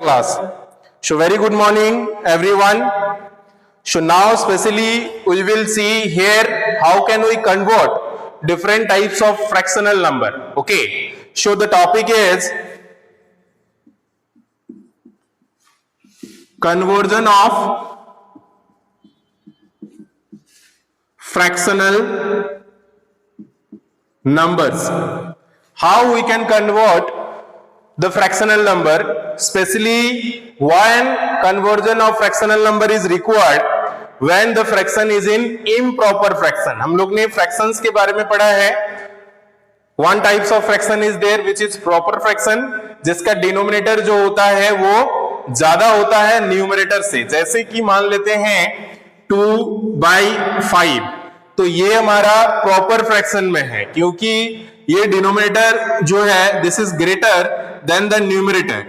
class. So very good morning everyone. So now specially we will see here how can we convert different types of fractional number. Okay. So the topic is conversion of fractional numbers. How we can convert the fractional number, especially when conversion of fractional number is required when the fraction is in improper fraction. हम लोग ने fractions के बारे में पढ़ा है. One types of fraction is there which is proper fraction, जिसका denominator जो होता है वो ज्यादा होता है न्यूमरेटर से. जैसे कि मान लेते हैं 2/5, तो ये हमारा प्रॉपर फ्रैक्शन में है क्योंकि ये डिनोमिनेटर जो है this is greater than the numerator.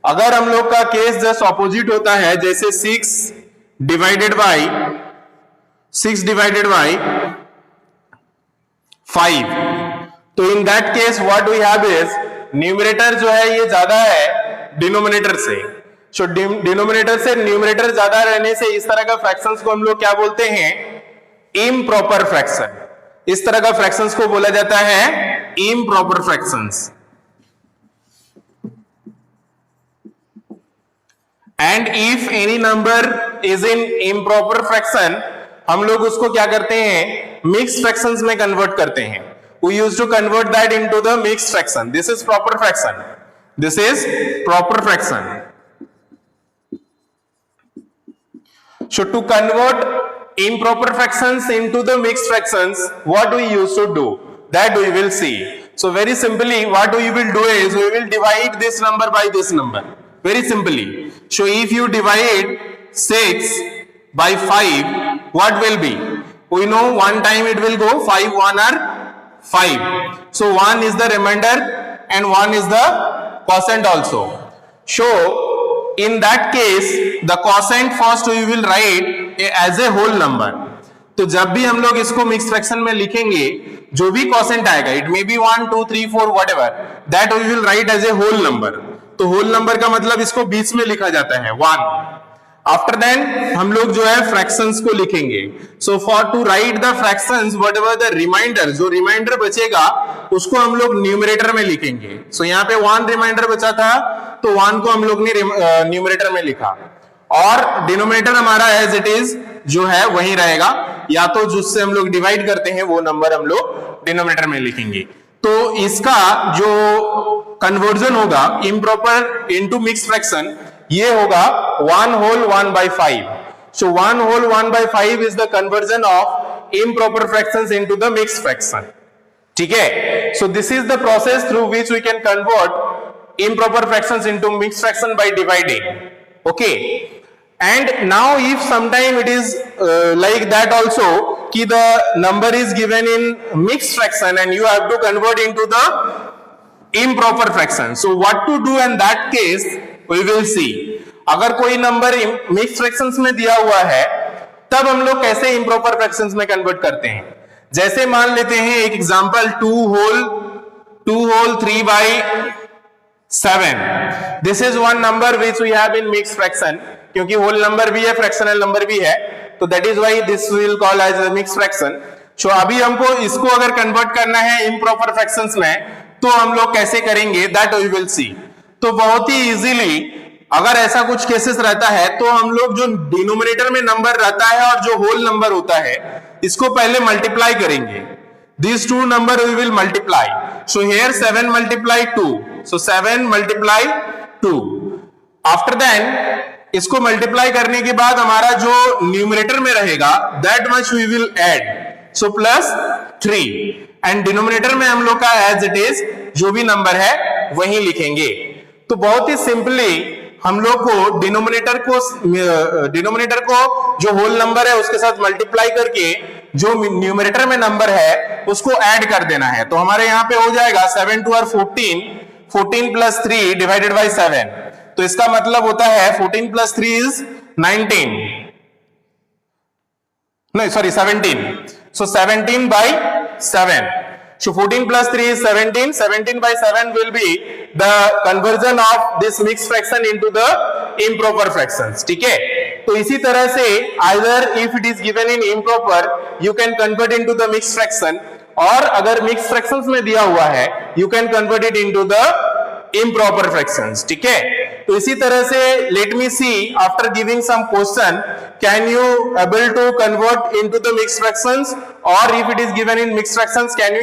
अगर हम लोग का केस जस्ट ऑपोजिट होता है, जैसे 6 डिवाइडेड बाय 5, तो in that case what we have is numerator जो है ये ज्यादा है डिनोमिनेटर से. सो डिनोमिनेटर से न्यूमरेटर ज्यादा रहने से इस तरह का फ्रैक्शंस को हम लोग क्या बोलते हैं? Improper fraction. इस तरह का फ्रैक्शंस को बोला जाता है improper fractions. And if any number is in improper fraction, हम लोग उसको क्या करते हैं? मिक्स्ड फ्रैक्शंस में कन्वर्ट करते हैं. We use to convert that into the mixed fraction. This is proper fraction. This is proper fraction. So to convert improper fractions into the mixed fractions, what we used to do, that we will see. So very simply what we will do is we will divide this number by this number, very simply. So if you divide 6 by 5, what will be? We know one time it will go 5 1 are 5. So 1 is the remainder and 1 is the quotient also. So in that case the quotient first we will write as a whole number. तो जब भी हम लोग इसको mix fraction में लिखेंगे, जो भी क्वोशिएंट आएगा, it may be 1 2 3 4 whatever, that we will write as a whole number. तो होल नंबर का मतलब इसको बीच में लिखा जाता है 1. आफ्टर देन हम लोग जो है फ्रैक्शंस को लिखेंगे. So for to write the fractions whatever the remainder, जो रिमाइंडर बचेगा उसको हम लोग न्यूमरेटर में लिखेंगे. सो यहाँ पे 1 रिमाइंडर बचा था तो 1 को हम लोग ने न्यूमरेटर में लिखा, और डिनोमिनेटर हमारा एज इट इज जो है वही रहेगा, या तो जिससे हम लोग डिवाइड करते हैं वो नंबर हम लोग डिनोमिनेटर में लिखेंगे. तो इसका जो कन्वर्जन होगा इम्प्रॉपर इनटू मिक्स्ड फ्रैक्शन, ये होगा 1 whole 1/5. So 1 whole 1/5 is the conversion of improper fractions into the mixed fraction. ठीक है? So this is the process through which we can convert improper fractions into mixed fraction by dividing. Okay? And now if sometime it is like that also, कि the number is given in mixed fraction and you have to convert into the improper fraction. So what to do in that case we will see. अगर कोई number mixed fractions में दिया हुआ है तब हम लोग कैसे इम्प्रॉपर फ्रैक्शंस में कन्वर्ट करते हैं. जैसे मान लेते हैं एक example 2 whole 3/7. This is one number which we have in mixed fraction, क्योंकि होल नंबर भी है फ्रैक्शनल नंबर भी है, तो that is why this will call as a mixed fraction. So अभी हमको इसको अगर कन्वर्ट करना है इम्प्रॉपर फ्रैक्शंस में तो हम लोग कैसे करेंगे, दैट वी विल सी. तो बहुत ही इजीली अगर ऐसा कुछ केसेस रहता है तो हम लोग जो डिनोमिनेटर में नंबर रहता है और जो होल नंबर होता है इसको पहले मल्टीप्लाई करेंगे. These two number we will multiply. So here 7 multiply 2. So 7 multiply 2. After then इसको मल्टीप्लाई करने के बाद हमारा जो न्यूमरेटर में रहेगा that much we will add. So plus 3. And denominator में हम लोग का as it is जो भी नंबर है वही लिखेंगे. तो बहुत ही सिंपली हम लोग को डिनोमिनेटर को जो होल नंबर है उसके साथ मल्टीप्लाई करके जो न्यूमरेटर में नंबर है उसको ऐड कर देना है. तो हमारे यहाँ पे हो जाएगा 7 2 are 14, 14 plus 3 divided by 7. तो इसका मतलब होता है 14 plus 3 is 19. नहीं sorry 17. So 17/7. So 14 plus 3 is 17. 17 by 7 will be the conversion of this mixed fraction into the improper fractions. ठीक है, तो इसी तरह से either if it is given in improper you can convert into the mixed fraction, और अगर mixed fractions में दिया हुआ है you can convert it into the improper fractions. ठीक है, तो इसी तरह से let me see after giving some question can you able to convert into the mixed fractions, or if it is given in mixed fractions can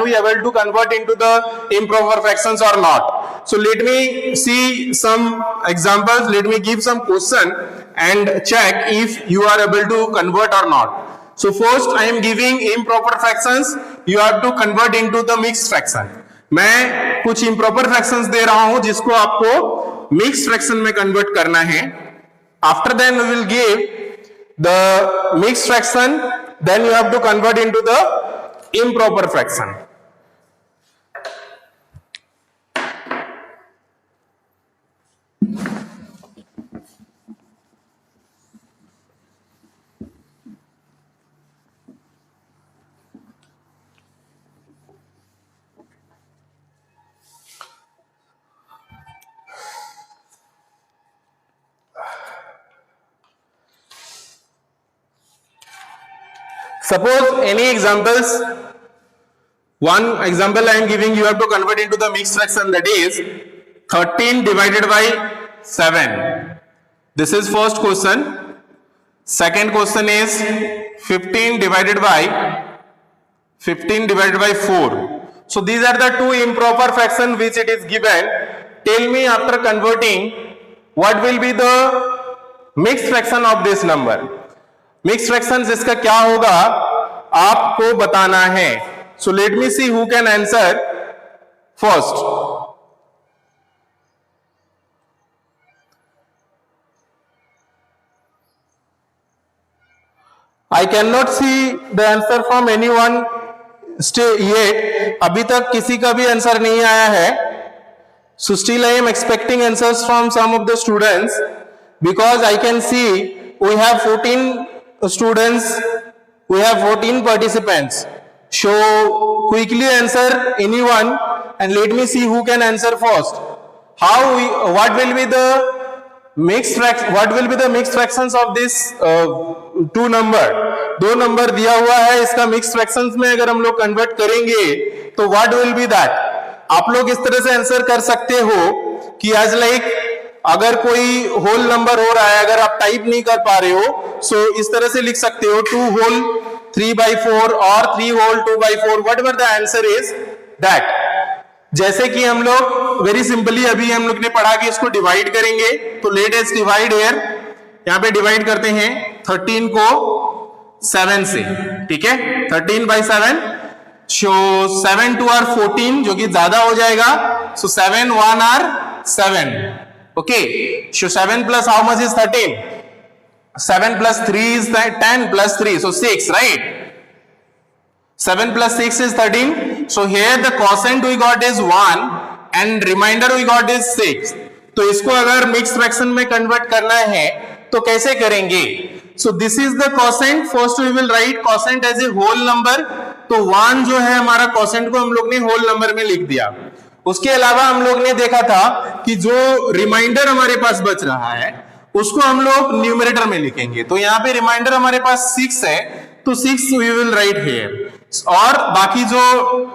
we able to convert into the improper fractions or not. So let me see some examples, let me give some question and check if you are able to convert or not. So first I am giving improper fractions, you have to convert into the mixed fraction. मैं कुछ improper fractions दे रहा हूं जिसको आपको mixed fraction में convert करना है. After then we will give the mixed fraction, then you have to convert into the improper fraction. Suppose any examples, one example I am giving, you have to convert into the mixed fraction, that is 13 divided by 7. This is first question. Second question is 15 divided by 4. So these are the two improper fractions which it is given. Tell me after converting what will be the mixed fraction of this number. Mix fractions इसका क्या होगा आपको बताना है. So let me see who can answer first. I can not see the answer from anyone yet. अभी तक किसी का भी आंसर नहीं आया है. So still I am expecting answers from some of the students, because I can see we have 14 students, we have 14 participants. So quickly answer anyone and let me see who can answer first. What will be the mixed fractions of this two number? दो number दिया हुआ है, इसका mix fractions में अगर हम लोग convert करेंगे तो व्हाट विल बी दैट. आप लोग इस तरह से आंसर कर सकते हो कि एज लाइक अगर कोई होल नंबर हो रहा है, अगर आप टाइप नहीं कर पा रहे हो, सो इस तरह से लिख सकते हो 2 होल 3/4 और 3 whole 2/4, whatever the answer is that. जैसे कि हम लोग वेरी सिंपली अभी हम लोग ने पढ़ा कि इसको डिवाइड करेंगे, तो लेट अस डिवाइड हियर. यहां पे डिवाइड करते हैं 13 को 7 से. ठीक है, 13/7. सो 7 2 आर 14 जो कि ज्यादा हो जाएगा. सो 7 1 are 7. Okay, so 7 plus how much is 13? 7 plus 3 is 10 plus 3, so 6, right? 7 plus 6 is 13. So here the quotient we got is 1 and remainder we got is 6. तो इसको अगर mixed fraction में convert करना है तो कैसे करेंगे? So this is the quotient. First we will write quotient as a whole number. तो 1 जो है हमारा quotient को हम लोग ने whole number में लिख दिया. उसके अलावा हम लोग ने देखा था कि जो रिमाइंडर हमारे पास बच रहा है उसको हम लोग न्यूमरेटर में लिखेंगे. तो यहाँ पे रिमाइंडर हमारे पास 6 है, तो 6 वी विल राइट हियर, और बाकी जो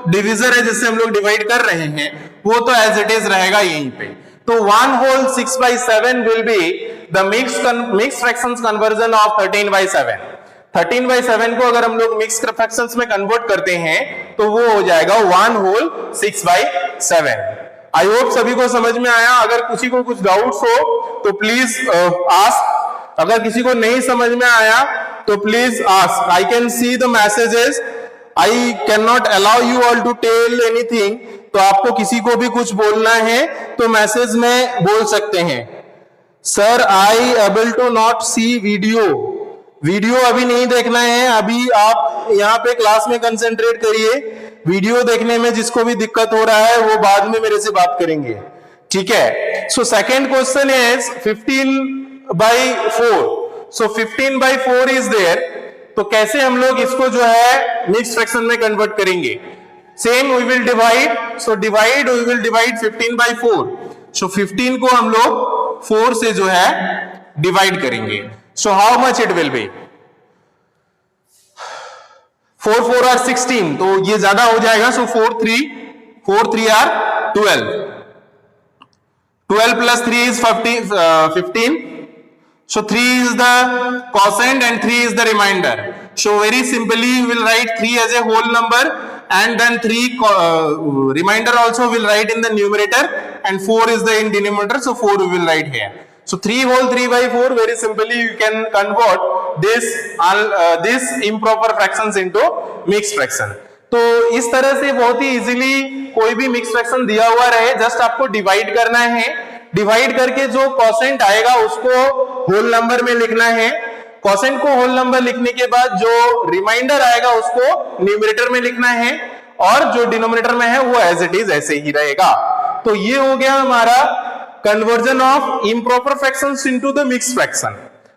डिविजर है जिससे हम लोग डिवाइड कर रहे हैं वो तो एज इट इज रहेगा यहीं पे. तो 1 whole 6/7 will be the mixed fractions conversion of 13/7. 13/7 को अगर हम लोग मिक्स फ्रैक्शंस में कन्वर्ट करते हैं तो वो हो जाएगा 1 होल 6/7. आई होप सभी को समझ में आया. अगर किसी को कुछ डाउट्स हो तो प्लीज आस्क. अगर किसी को नहीं समझ में आया तो please ask. I can see the messages. I can not allow you all to tell anything. तो आपको किसी को भी कुछ बोलना है तो मैसेज में बोल सकते हैं. Sir I able to not see video अभी नहीं देखना है. अभी आप यहाँ पे क्लास में कंसेंट्रेट करिए. वीडियो देखने में जिसको भी दिक्कत हो रहा है वो बाद में मेरे से बात करेंगे. ठीक है. So second question is 15/4. So 15/4 is there. तो कैसे हम लोग इसको जो है मिक्स फ्रैक्शन में कन्वर्ट करेंगे? Same we will divide, so divide we will divide 15 by 4, so 15 को हम लोग 4 से जो है डिवाइड करेंगे, so how much it will be, 4 4 are 16, तो ये ज्यादा हो जाएगा, so 4 3 are 12, 12 plus 3 is 15, so 3 is the quotient and 3 is the remainder, so very simply we will write 3 as a whole number and then 3 remainder also will write in the numerator and 4 is the in denominator, so 4 we will write here. So 3 whole 3 by 4, very simply you can convert this improper fractions into mixed fraction. तो इस तरह से बहुत ही easily कोई भी mix fraction दिया हुआ रहे, जस्ट आपको डिवाइड करना है, डिवाइड करके जो कोसेंट आएगा उसको होल नंबर में लिखना है, कोसेंट को होल नंबर लिखने के बाद जो रिमाइंडर आएगा उसको न्यूमरेटर में लिखना है और जो डिनोमिनेटर में है वो एज इट इज ऐसे ही रहेगा। तो ये हो गया हमारा conversion of improper fractions into the mixed fraction.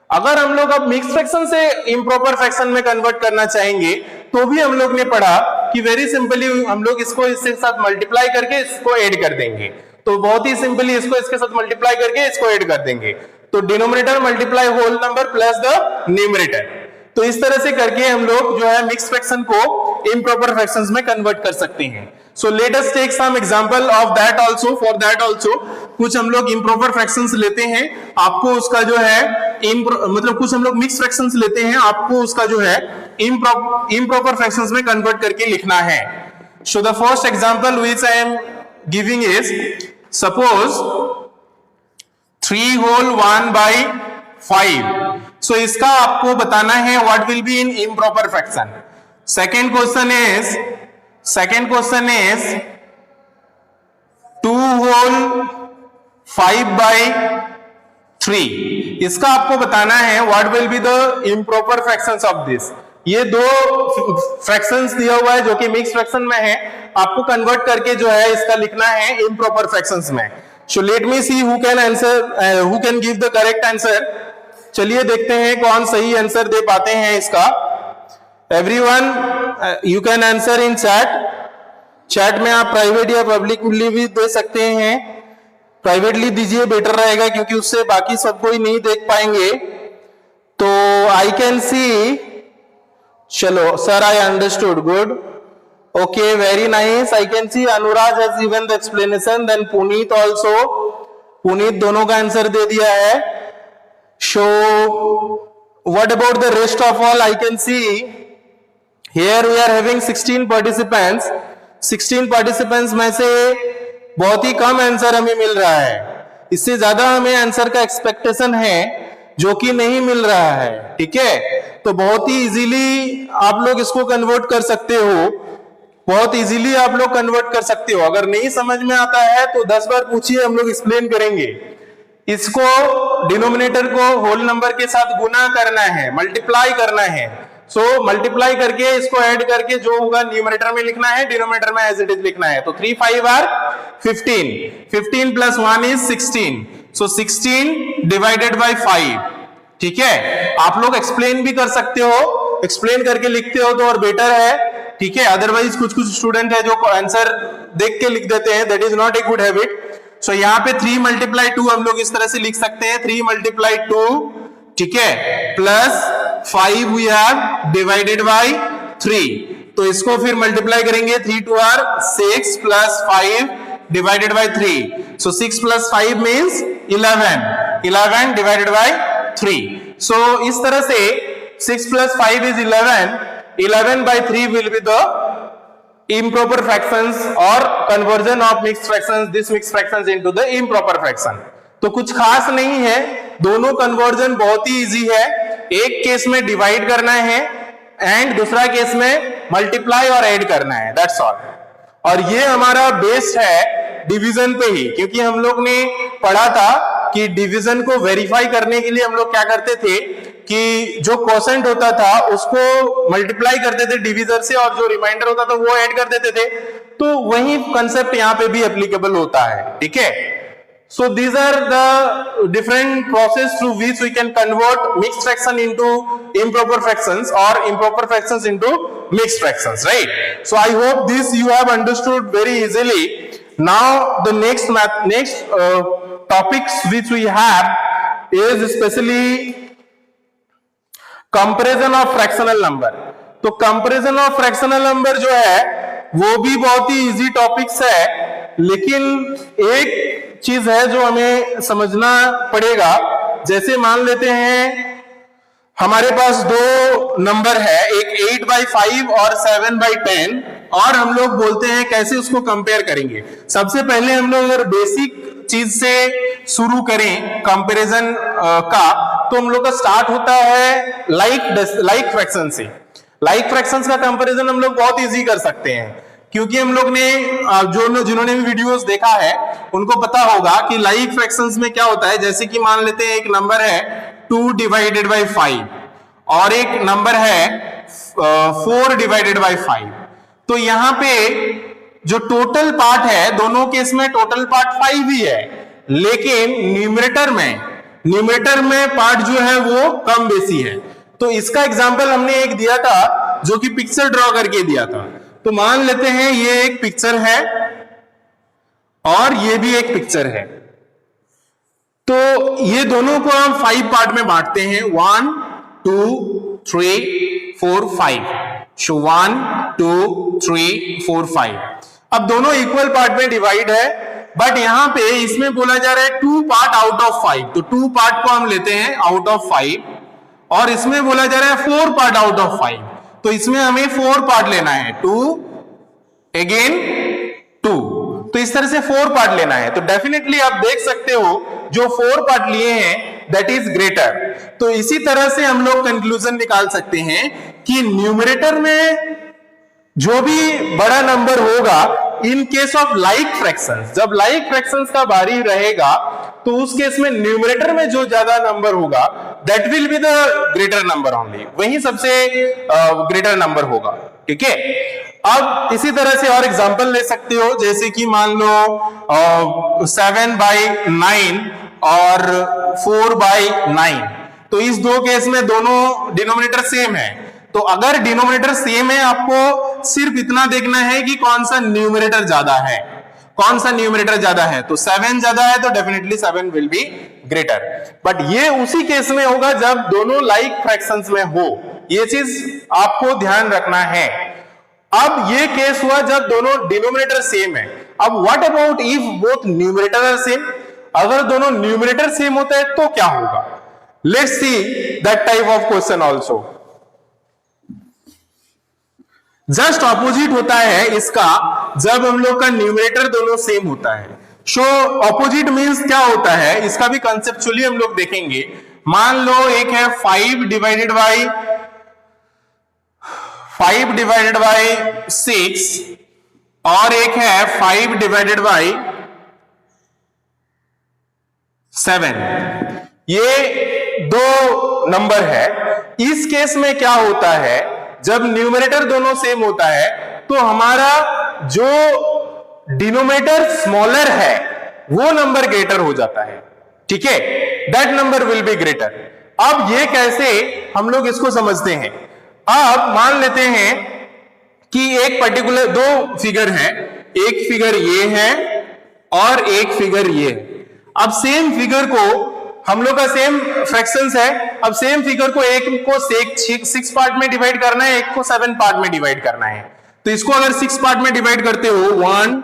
अगर हम लोग अब मिक्स्ड फ्रैक्शन से इम्प्रॉपर फ्रैक्शन में कन्वर्ट करना चाहेंगे तो भी हम लोग ने पढ़ा कि वेरी सिंपली हम लोग इसको इसके साथ मल्टीप्लाई करके इसको ऐड कर देंगे, तो बहुत ही सिंपली इसको इसके साथ मल्टीप्लाई करके इसको ऐड कर देंगे, तो denominator multiply whole number plus the numerator. तो इस तरह से करके हम लोग जो है मिक्स्ड फ्रैक्शन को इम्प्रॉपर फ्रैक्शंस में कन्वर्ट कर सकते हैं। So let us take some example of that also, for that also कुछ हम लोग इम्प्रॉपर फ्रैक्शंस लेते हैं, आपको उसका जो है मतलब कुछ हम लोग मिक्स्ड फ्रैक्शंस लेते हैं, आपको उसका जो है इम्प्रॉपर फ्रैक्शंस में कन्वर्ट करके लिखना है। So the first example which I am giving is suppose 3 whole 1 by 5, सो इसका आपको बताना है what will be in improper fraction. Second question is 2 whole 5 by 3, इसका आपको बताना है what will be the improper fractions of this. ये दो फ्रैक्शंस दिया हुआ है जो कि मिक्स फ्रैक्शन में है, आपको कन्वर्ट करके जो है इसका लिखना है इम्प्रॉपर फ्रैक्शंस में। सो let me see who can give the correct answer. चलिए देखते हैं कौन सही आंसर दे पाते हैं इसका। Everyone you can answer in chat में आप प्राइवेट या पब्लिकली भी दे सकते हैं, प्राइवेटली दीजिए बेटर रहेगा क्योंकि उससे बाकी सब कोई नहीं देख पाएंगे। तो आई कैन सी, चलो sir I understood, good, okay, very nice. I can see Anurag has given the explanation, then Puneet also, Puneet दोनों का आंसर दे दिया है। So what about the rest of all? I can see here we are having 16 participants, 16 participants में से बहुत ही कम answer हमें मिल रहा है, इससे ज्यादा हमें आंसर का एक्सपेक्टेशन है जो कि नहीं मिल रहा है, ठीक है। तो बहुत ही इजीली आप लोग इसको कन्वर्ट कर सकते हो, बहुत इजीली आप लोग कन्वर्ट कर सकते हो। अगर नहीं समझ में आता है तो 10 बार पूछिए, हम लोग एक्सप्लेन करेंगे। इसको डिनोमिनेटर को होल नंबर के साथ गुना करना है, मल्टीप्लाई करना है, सो मल्टीप्लाई करके इसको ऐड करके जो होगा न्यूमरेटर में लिखना है, डिनोमिनेटर में एज इट इज लिखना है। तो 3 5 are 15, 15 plus 1 is 16, so 16 divided by 5, ठीक है। आप लोग एक्सप्लेन भी कर सकते हो, एक्सप्लेन करके लिखते हो तो और बेटर है, ठीक है। अदरवाइज कुछ स्टूडेंट है जो आंसर देख के लिख देते हैं, that is not a good habit. So यहाँ पे 3 मल्टीप्लाई 2 हम लोग इस तरह से लिख सकते हैं, 3 मल्टीप्लाई 2, ठीक है, plus 5 we have divided by 3, तो इसको फिर मल्टीप्लाई करेंगे, 3 2 are 6 plus 5 divided by 3, so 6 plus 5 means 11, 11 divided by 3। So इस तरह से 6 plus 5 is 11, 11 by 3 will be the improper fractions or conversion of mixed fractions, this mixed fractions into the improper fraction। तो कुछ खास नहीं है, दोनों कन्वर्जन बहुत ही इजी है। एक केस में डिवाइड करना है एंड दूसरा केस में मल्टीप्लाई और ऐड करना है, दैट्स ऑल। और ये हमारा बेस है डिवीजन पे ही, क्योंकि हम लोग ने पढ़ा था कि डिवीजन को वेरीफाई करने के लिए हम लोग क्या करते थे कि जो कोसेंट होता था उसको मल्टीप्लाई करते थे डिवीजर से और जो रिमाइंडर होता था वो ऐड कर देते थे। तो वही कंसेप्ट यहाँ पे भी एप्लीकेबल होता है, ठीक है। So these are the different process through which we can convert mixed fraction into improper fractions or improper fractions into mixed fractions, right? So I hope this you have understood very easily. Now the next topics which we have is especially comparison of fractional number. तो comparison of fractional number जो है वो भी बहुत ही easy topics है, लेकिन एक चीज है जो हमें समझना पड़ेगा. जैसे मान लेते हैं हमारे पास दो नंबर है, एक 8/5 और 7/10, और हम लोग बोलते हैं कैसे उसको कंपेयर करेंगे. सबसे पहले हम लोग अगर बेसिक चीज से शुरू करें कंपैरिजन का, तो हम लोग का स्टार्ट होता है लाइक फ्रैक्शन से. लाइक फ्रैक्शंस का कंपैरिजन हम लोग बहुत इजी कर सकते हैं, क्योंकि हम लोग ने जिन्होंने भी वीडियोस देखा है उनको पता होगा कि लाइक फ्रैक्शंस में क्या होता है. जैसे कि मान लेते हैं एक नंबर है 2/5 और एक नंबर है 4/5. तो यहां पे जो टोटल पार्ट है दोनों केस में टोटल पार्ट 5 ही है, लेकिन न्यूमरेटर में पार्ट जो है वो कम बेसी है. तो इसका एग्जांपल हमने एक दिया था जो कि पिक्चर ड्रॉ करके दिया था. तो मान लेते हैं ये एक पिक्चर है और ये भी एक पिक्चर है. तो ये दोनों को हम 5 पार्ट में बांटते हैं, 1 2 3 4 5. सो 1 2 3 4 5. अब दोनों इक्वल पार्ट में डिवाइड है, बट यहां पे इसमें बोला जा रहा है 2 पार्ट आउट ऑफ 5. तो 2 पार्ट को हम लेते हैं आउट ऑफ 5, और इसमें बोला जा रहा है 4 पार्ट आउट ऑफ 5. तो इसमें हमें 4 पार्ट लेना है, 2 अगेन 2. तो इस तरह से 4 पार्ट लेना है. तो डेफिनेटली आप देख सकते हो जो 4 पार्ट लिए हैं दैट इज ग्रेटर. तो इसी तरह से हम लोग कंक्लूजन निकाल सकते हैं कि न्यूमरेटर में जो भी बड़ा नंबर होगा in case of like fractions, जब लाइक फ्रैक्शंस का बारी रहेगा तो उस केस में न्यूमरेटर में जो ज्यादा नंबर होगा that will be the greater number only, वही सबसे ग्रेटर नंबर होगा. ठीक है. अब इसी तरह से और एग्जांपल ले सकते हो, जैसे कि मान लो 7/9 और 4/9. तो इस दो केस में दोनों डिनोमिनेटर सेम है. तो अगर डिनोमिनेटर सेम है, आपको सिर्फ इतना देखना है कि कौन सा न्यूमरेटर ज्यादा है, कौन सा न्यूमरेटर ज्यादा है. तो 7 ज्यादा है तो definitely 7 will be greater. But ये उसी केस में होगा जब दोनों लाइक फ्रैक्शंस में हो. ये चीज आपको ध्यान रखना है. अब ये केस हुआ जब दोनों डिनोमिनेटर सेम है. अब what about if both numerator are same? अगर दोनों न्यूमरेटर सेम होता है तो क्या होगा? Let's see that type of question also. Just opposite होता है इसका जब हम लोग का न्यूमरेटर दोनों सेम होता है. सो ऑपोजिट मींस क्या होता है इसका भी कंसेप्चुअली हम लोग देखेंगे. मान लो एक है 5/6 और एक है 5/7. ये दो नंबर है. इस केस में क्या होता है जब न्यूमरेटर दोनों सेम होता है तो हमारा जो डिनोमिनेटर स्मॉलर है वो नंबर ग्रेटर हो जाता है. ठीक है. That number will be greater. अब ये कैसे हम लोग इसको समझते हैं. अब मान लेते हैं कि एक पर्टिकुलर दो फिगर है, एक फिगर ये है और एक फिगर ये है. अब सेम फिगर को हम लोग का सेम फ्रैक्शंस है. अब सेम फिगर को एक को 6 पार्ट में डिवाइड करना है, एक को 7 पार्ट में डिवाइड करना है. तो इसको अगर 6 पार्ट में डिवाइड करते हो 1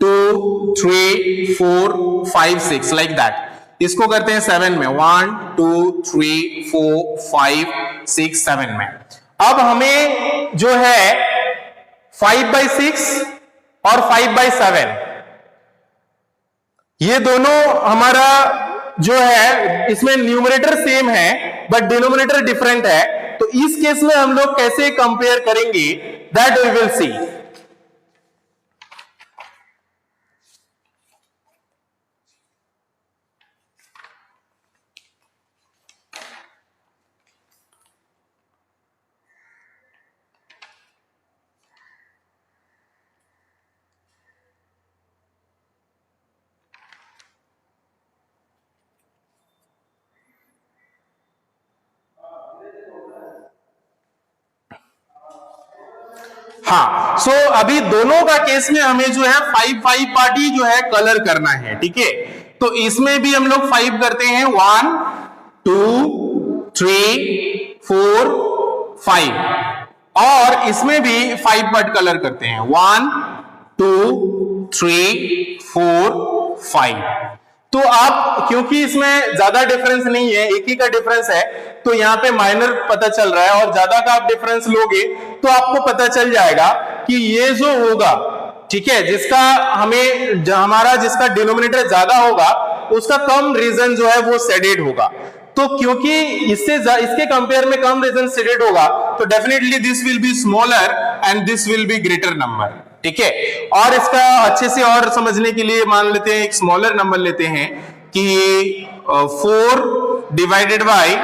2 3 4 5 6 लाइक दैट. इसको करते हैं 7 में 1 2 3 4 5 6 7 में. अब हमें जो है 5/6 और 5/7 ये दोनों हमारा जो है इसमें न्यूमरेटर सेम है बट डिनोमिनेटर डिफरेंट है. तो इस केस में हम लोग कैसे कंपेयर करेंगे दैट वी विल सी. हाँ, सो अभी दोनों का केस में हमें जो है 5 पार्ट ही जो है कलर करना है, ठीक है। तो इसमें भी हम लोग 5 करते हैं, 1 2 3 4 5, और इसमें भी 5 पार्ट कलर करते हैं, 1 2 3 4 5। तो आप, क्योंकि इसमें ज्यादा डिफरेंस नहीं है, एक ही का डिफरेंस है, तो यहाँ पे माइनर पता चल रहा है, और ज्यादा का आप डिफरेंस लोगे तो आपको पता चल जाएगा कि ये जो होगा, ठीक है, जिसका हमें हमारा जिसका डिनोमिनेटर ज्यादा होगा उसका कम रीजन जो है वो शेडेड होगा। तो क्योंकि इसके कंपेयर में कम रीजन शेडेड होगा, तो definitely this will be smaller and this will be greater number, ठीक है। और इसका अच्छे से और समझने के लिए मान लेते हैं, एक स्मॉलर नंबर लेते हैं कि 4 डिवाइडेड बाय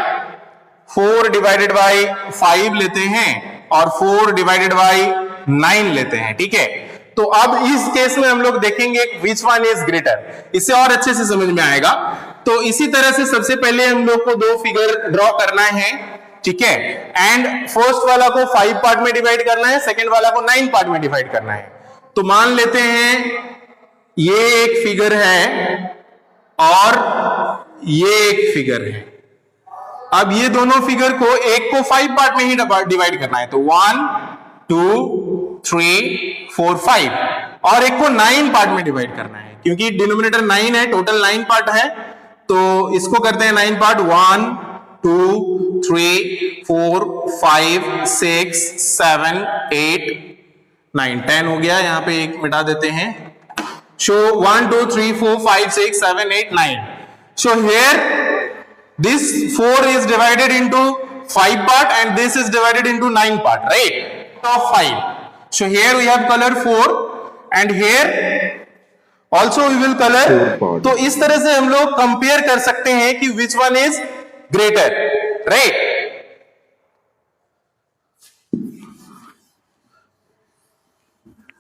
5 लेते हैं, और 4 डिवाइडेड बाय 9 लेते हैं, ठीक है। तो अब इस केस में हम लोग देखेंगे विच वन इज ग्रेटर, इससे और अच्छे से समझ में आएगा। तो इसी तरह से सबसे पहले हम लोग को 2 फिगर ड्रॉ करना है, ठीक है, एंड फर्स्ट वाला को 5 पार्ट में डिवाइड करना है, सेकंड वाला को 9 पार्ट में डिवाइड करना है। तो मान लेते हैं ये एक फिगर है और ये एक फिगर है। अब ये दोनों फिगर को, एक को 5 पार्ट में ही डिवाइड करना है, तो 1 2 3 4 5, और एक को 9 पार्ट में डिवाइड करना है, क्योंकि डिनोमिनेटर 9 है, टोटल 9 पार्ट है, तो इसको करते हैं 9 पार्ट, 1 2 3 4 5 6 7 8 9 10 हो गया, यहां पे एक मिटा देते हैं। So 1 2 3 4 5 6 7 8 9. So here this 4 is divided into 5 part and this is divided into 9 part, right? Of 5. So here we have color 4 and here also we will color. तो इस तरह से हम लोग कंपेयर कर सकते हैं कि which one is greater, right?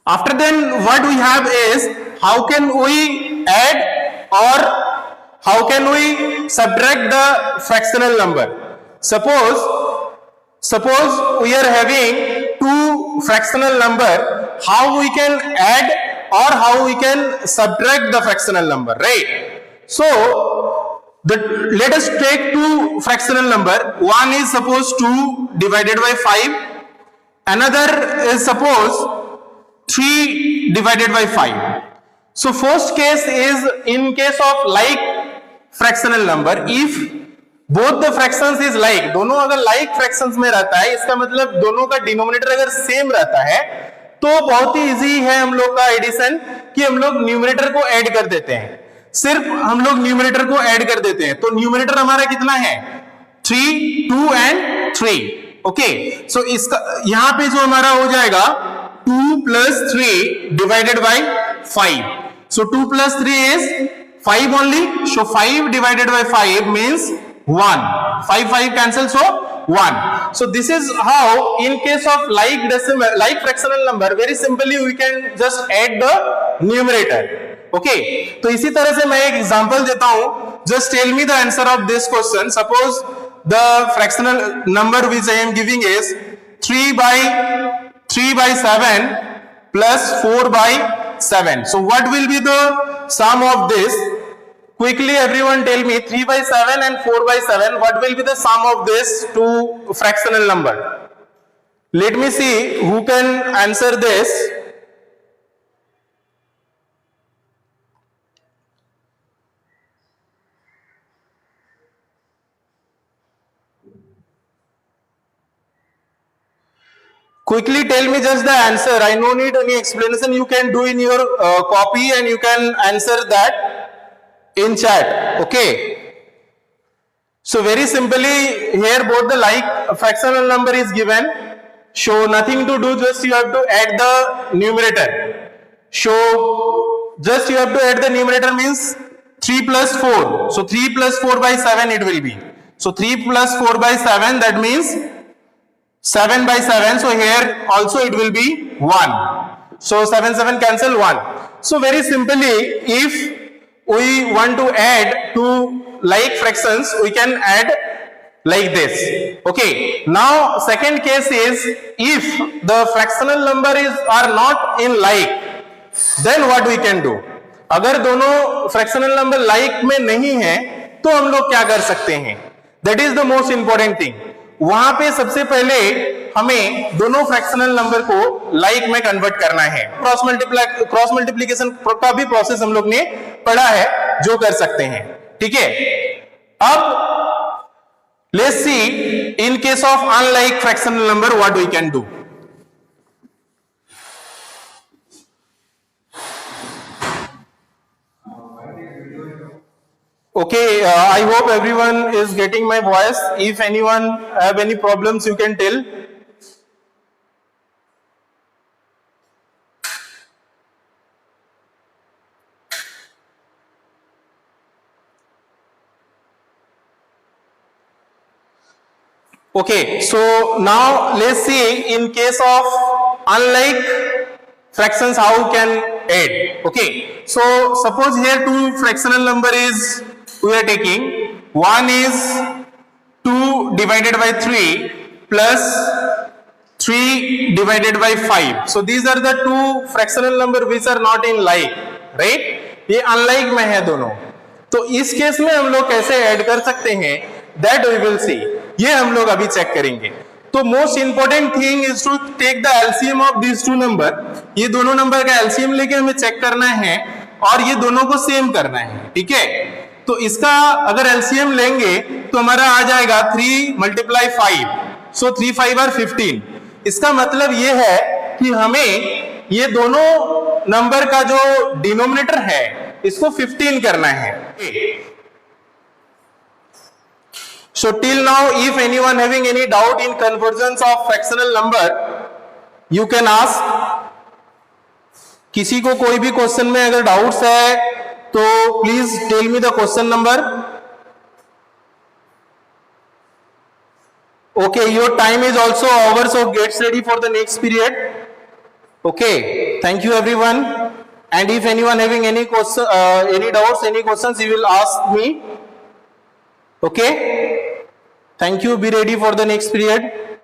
After then what we have is how can we add or how can we subtract the fractional number. Suppose we are having 2 fractional number, how we can add or how we can subtract the fractional number, right? So let us take 2 fractional number. One is suppose 2 divided by 5, another is suppose 3 divided by 5. So first case is in case of like fractional number. If both the fractions is like, दोनों अगर like fractions में रहता है, इसका मतलब दोनों का denominator अगर सेम रहता है, तो बहुत ही इजी है हम लोग का एडिशन कि हम लोग न्यूमरेटर को ऐड कर देते हैं। सिर्फ हम लोग न्यूमरेटर को ऐड कर देते हैं, तो न्यूमरेटर हमारा कितना है 3 2 एंड 3, ओके। सो इसका यहां पे जो हमारा हो जाएगा 2 plus 3 divided by 5. So 2 plus 3 is 5 only. So 5 divided by 5 means 1. 5 cancel, so 1. So this is how in case of like decimal, like fractional number, very simply we can just add the numerator. Okay. तो इसी तरह से मैं एक example देता हूं. Just tell me the answer of this question. Suppose the fractional number which I am giving is 3 by 7 plus 4 by 7. So what will be the sum of this? Quickly everyone tell me, 3 by 7 and 4 by 7, what will be the sum of this two fractional number? Let me see who can answer this. Quickly tell me just the answer. I no need any explanation. You can do in your copy and you can answer that in chat. Okay. So very simply here both the like fractional number is given. So nothing to do, just you have to add the numerator. So just you have to add the numerator means 3 plus 4. So 3 plus 4 by 7 it will be. So 3 plus 4 by 7, that means 7 by 7, so here also it will be 1. So 7 cancel 1. So very simply if we want to add two like fractions, we can add like this. Okay, now second case is if the fractional number are not in like, then what we can do. अगर दोनों fractional number like में नहीं है तो हम लोग क्या कर सकते हैं, that is the most important thing. वहां पे सबसे पहले हमें दोनों फ्रैक्शनल नंबर को लाइक में कन्वर्ट करना है. क्रॉस मल्टीप्लीकेशन का भी प्रोसेस हम लोग ने पढ़ा है, जो कर सकते हैं. ठीक है, अब let's see in case of unlike fractional number what we can do. Okay, I hope everyone is getting my voice. If anyone have any problems, you can tell. Okay, so now let's see in case of unlike fractions how we can add. Okay, so suppose here two fractional number is we are taking. One is 2 divided by 3 plus 3 divided by 5. So these are the two fractional number which are not in like, right? ये unlike में है दोनों. तो इस case में हम लोग कैसे ऐड कर सकते हैं, that we will see. ये हम लोग अभी चेक करेंगे. तो most important thing is to take the LCM of this two number. ये दोनों नंबर का एलसीएम लेके हमें चेक करना है और ये दोनों को सेम करना है. ठीक है, तो इसका अगर एलसीएम लेंगे तो हमारा आ जाएगा 3 मल्टीप्लाई 5. So 3 5 are 15. इसका मतलब ये है कि हमें ये दोनों नंबर का जो डिनोमिनेटर है इसको 15 करना है. So till now, if anyone having any doubt in conversions of fractional number, you can ask. किसी को कोई भी क्वेश्चन में अगर डाउट्स है तो please tell me the question number. Okay, your time is also over, so get ready for the next period. Okay, thank you everyone. And if anyone having any question, any doubts, any questions, you will ask me. Okay, thank you. Be ready for the next period.